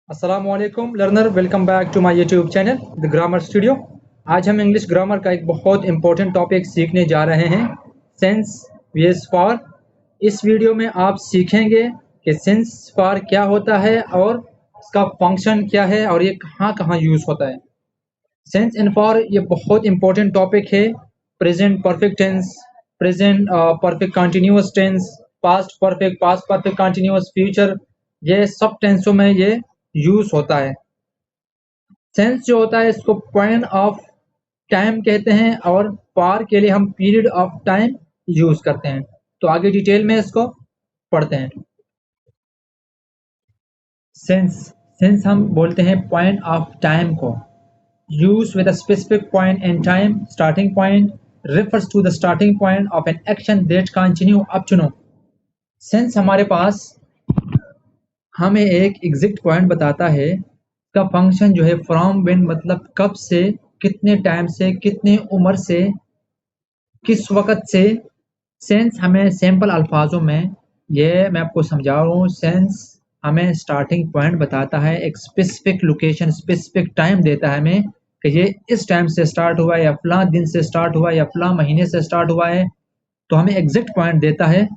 अस्सलामुअलैकुम learner, welcome back to my YouTube channel the grammar studio. आज हम English grammar का एक बहुत इंपॉर्टेंट टॉपिक सीखने जा रहे हैं, सेंस वीएस फॉर। इस वीडियो में आप सीखेंगे कि सेंस फॉर क्या होता है और इसका फंक्शन क्या है और ये कहाँ कहाँ यूज़ होता है। सेंस एंड फॉर ये बहुत इंपॉर्टेंट टॉपिक है। Present perfect tense, present perfect continuous tense, past perfect continuous, future, ये सब टेंसों में ये यूज होता है। सेंस जो होता है इसको पॉइंट ऑफ टाइम कहते हैं और फॉर के लिए हम पीरियड ऑफ टाइम यूज करते हैं। तो आगे डिटेल में इसको पढ़ते हैं। सेंस हम बोलते हैं पॉइंट ऑफ टाइम को। Use with a specific point in time, starting point refers to the starting point of an action that continue up to now। Sense हमारे पास हमें एक एग्जैक्ट पॉइंट बताता है। का फंक्शन जो है फ्रॉम व्हेन मतलब कब से, कितने टाइम से, कितने उम्र से, किस वक्त से। सेंस हमें सिंपल अल्फाजों में ये मैं आपको समझा रहा हूँ। सेंस हमें स्टार्टिंग पॉइंट बताता है, एक स्पेसिफिक लोकेशन, स्पेसिफिक टाइम देता है हमें कि ये इस टाइम से स्टार्ट हुआ है या फलां दिन से स्टार्ट हुआ है या फलां महीने से स्टार्ट हुआ है। तो हमें एग्जैक्ट पॉइंट देता है।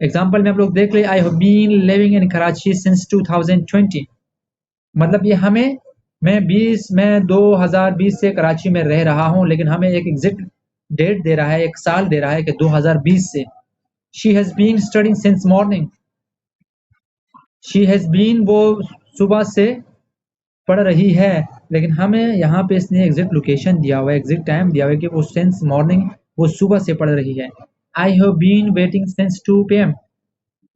एग्जाम्पल में आप लोग देख ले, I have been living in Karachi since 2020। मतलब ये हमें मैं 2020 से कराची में रह रहा हूँ, लेकिन हमें एक एग्जैक्ट डेट दे रहा है, एक साल दे रहा है कि 2020 से। She has been studying since morning. She has been वो सुबह से पढ़ रही है, लेकिन हमें यहाँ पे इसने एग्जैक्ट लोकेशन दिया हुआ है, एग्जैक्ट टाइम दिया हुआ है कि वो सिंस मॉर्निंग, वो सुबह से पढ़ रही है। I have been waiting since 2 PM।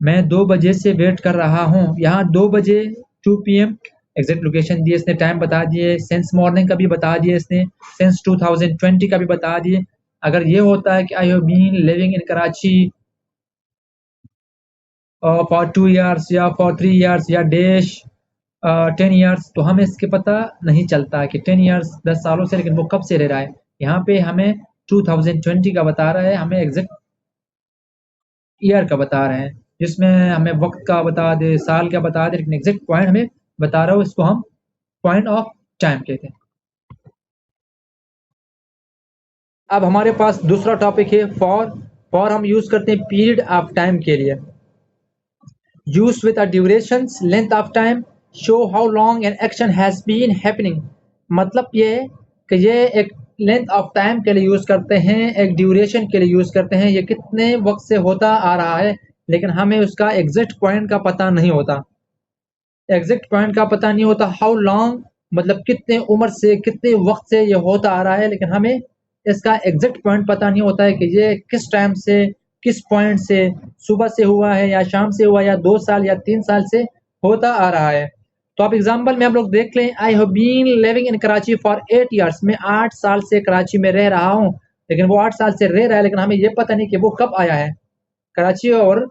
मैं 2 बजे से वेट कर रहा हूँ। यहाँ 2 बजे 2 PM एग्जैक्ट लोकेशन दिए इसने, टाइम बता दिए, सेंस मॉर्निंग का भी बता दिए इसने, सेंस 2020 का भी बता दिए। अगर ये होता है कि I have been living in Karachi for 2 years या फॉर 3 इयर्स या डैश 10 इयर्स, तो हमें इसके पता नहीं चलता है कि 10 इयर्स 10 सालों से, लेकिन वो कब से रह रहा है। यहाँ पे हमें 2020 का बता रहा है, हमें एग्जैक्ट ईयर का बता रहे हैं, जिसमें हमें वक्त का बता दे, साल का बता दे, लेकिन एग्जैक्ट पॉइंट हमें बता रहा हो, इसको हम पॉइंट ऑफ टाइम कहते हैं। अब हमारे पास दूसरा टॉपिक है फॉर हम यूज करते हैं पीरियड ऑफ टाइम के लिए। Use with a duration, length of time, show how long an action has been happening. मतलब ये कि ये एक लेंथ ऑफ टाइम के लिए यूज करते हैं, एक ड्यूरेशन के लिए यूज करते हैं, ये कितने वक्त से होता आ रहा है, लेकिन हमें उसका एग्जैक्ट पॉइंट का पता नहीं होता। एग्जैक्ट पॉइंट का पता नहीं होता। हाउ लॉन्ग मतलब कितने उम्र से, कितने वक्त से ये होता आ रहा है, लेकिन हमें इसका एग्जैक्ट पॉइंट पता नहीं होता है कि ये किस टाइम से, किस पॉइंट से, सुबह से हुआ है या शाम से हुआ या 2 साल या 3 साल से होता आ रहा है। तो आप एग्जाम्पल में हम लोग देख लें, I have been living in Karachi for 8 years. मैं 8 साल से कराची में रह रहा हूँ, लेकिन वो 8 साल से रह रहा है, लेकिन हमें ये पता नहीं कि वो कब आया है कराची और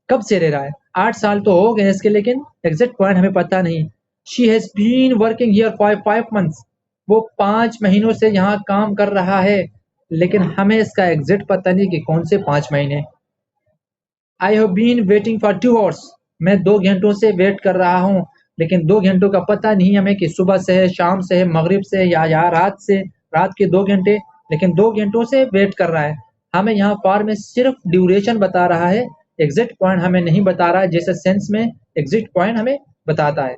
कब से रह रहा है। 8 साल तो हो गए इसके, लेकिन एग्जैक्ट पॉइंट हमें पता नहीं। She has been working here for 5 months. वो 5 महीनों से यहाँ काम कर रहा है, लेकिन हमें इसका एग्जैक्ट पता नहीं कि कौन से 5 महीने। I have been waiting for 2 hours. मैं 2 घंटों से वेट कर रहा हूँ, लेकिन 2 घंटों का पता नहीं हमें कि सुबह से है, शाम से है, मगरिब से या रात से, रात के 2 घंटे, लेकिन 2 घंटों से वेट कर रहा है। हमें यहाँ फॉर में सिर्फ ड्यूरेशन बता रहा है, एग्जैक्ट पॉइंट हमें नहीं बता रहा है, जैसे सेंस में एग्जैक्ट पॉइंट हमें बताता है।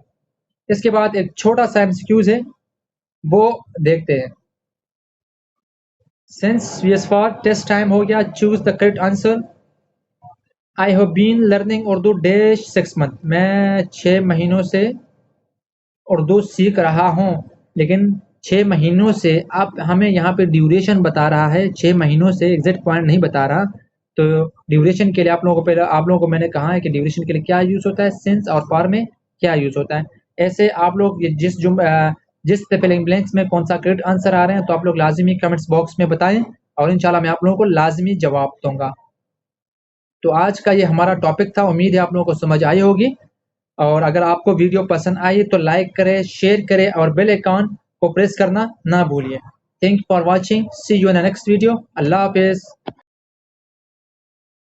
इसके बाद एक छोटा सा एमसीक्यूज है, वो देखते हैं। Since V S for test time हो गया, choose the correct answer. I have been learning Urdu dash 6 month. मैं 6 महीनों से उर्दू सीख रहा हूँ, लेकिन 6 महीनों से आप हमें यहाँ पे ड्यूरेशन बता रहा है, 6 महीनों से एग्जैक्ट पॉइंट नहीं बता रहा। तो ड्यूरेशन के लिए आप लोगों को मैंने कहा है कि ड्यूरेशन के लिए क्या यूज़ होता है, सेंस और फॉर में क्या यूज़ होता है। ऐसे आप लोग जिस स्पेलिंग ब्लैंक्स में कौन सा करेक्ट आंसर आ रहे हैं, तो आप लोग लाजमी कमेंट्स बॉक्स में बताएं और इंशाल्लाह मैं आप लोगों को लाजमी जवाब दूंगा। तो आज का ये हमारा टॉपिक था, उम्मीद है आप लोगों को समझ आई होगी। और अगर आपको वीडियो पसंद आई तो लाइक करें, शेयर करें और बेल आइकन को प्रेस करना ना भूलिए। Thank you for watching, see you in the next video. अल्लाह हाफिज़।